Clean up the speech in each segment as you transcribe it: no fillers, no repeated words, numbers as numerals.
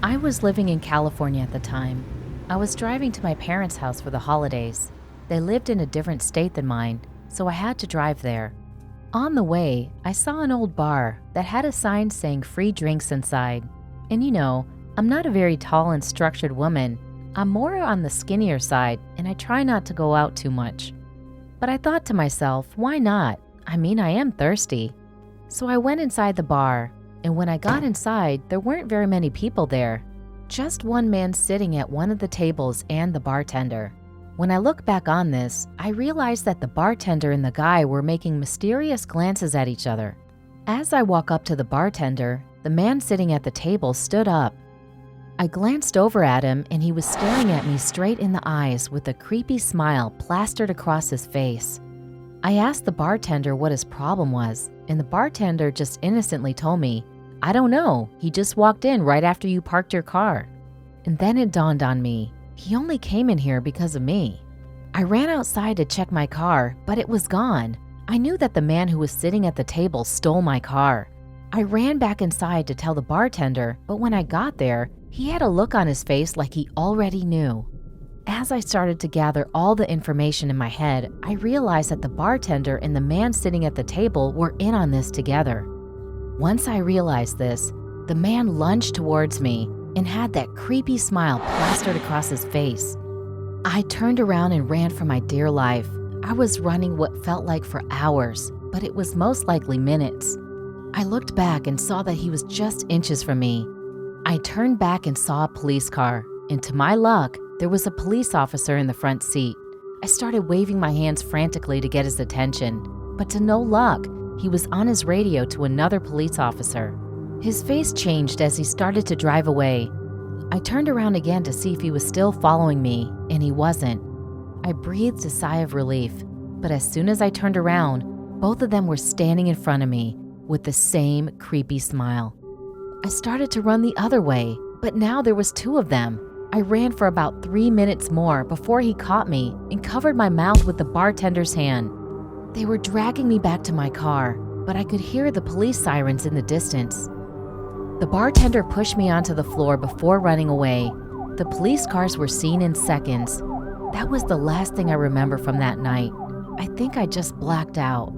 I was living in California at the time. I was driving to my parents' house for the holidays. They lived in a different state than mine, so I had to drive there. On the way, I saw an old bar that had a sign saying free drinks inside. And I'm not a very tall and structured woman. I'm more on the skinnier side, and I try not to go out too much. But I thought to myself, why not? I am thirsty. So I went inside the bar, and when I got inside, there weren't very many people there. Just one man sitting at one of the tables and the bartender. When I look back on this, I realized that the bartender and the guy were making mysterious glances at each other. As I walk up to the bartender, the man sitting at the table stood up. I glanced over at him and he was staring at me straight in the eyes with a creepy smile plastered across his face. I asked the bartender what his problem was, and the bartender just innocently told me, "I don't know, he just walked in right after you parked your car." And then it dawned on me, he only came in here because of me. I ran outside to check my car, but it was gone. I knew that the man who was sitting at the table stole my car. I ran back inside to tell the bartender, but when I got there, he had a look on his face like he already knew. As I started to gather all the information in my head, I realized that the bartender and the man sitting at the table were in on this together. Once I realized this, the man lunged towards me and had that creepy smile plastered across his face. I turned around and ran for my dear life. I was running what felt like for hours, but it was most likely minutes. I looked back and saw that he was just inches from me. I turned back and saw a police car, and to my luck, there was a police officer in the front seat. I started waving my hands frantically to get his attention, but to no luck, he was on his radio to another police officer. His face changed as he started to drive away. I turned around again to see if he was still following me, and he wasn't. I breathed a sigh of relief, but as soon as I turned around, both of them were standing in front of me with the same creepy smile. I started to run the other way, but now there was two of them. I ran for about 3 minutes more before he caught me and covered my mouth with the bartender's hand. They were dragging me back to my car, but I could hear the police sirens in the distance. The bartender pushed me onto the floor before running away. The police cars were seen in seconds. That was the last thing I remember from that night. I think I just blacked out.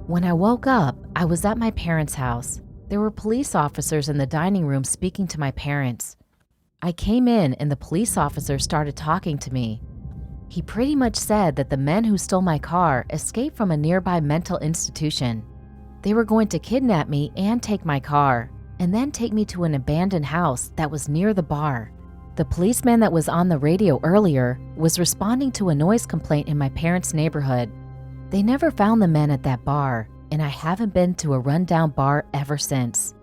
When I woke up, I was at my parents' house. There were police officers in the dining room speaking to my parents. I came in and the police officer started talking to me. He pretty much said that the men who stole my car escaped from a nearby mental institution. They were going to kidnap me and take my car, and then take me to an abandoned house that was near the bar. The policeman that was on the radio earlier was responding to a noise complaint in my parents' neighborhood. They never found the men at that bar, and I haven't been to a rundown bar ever since.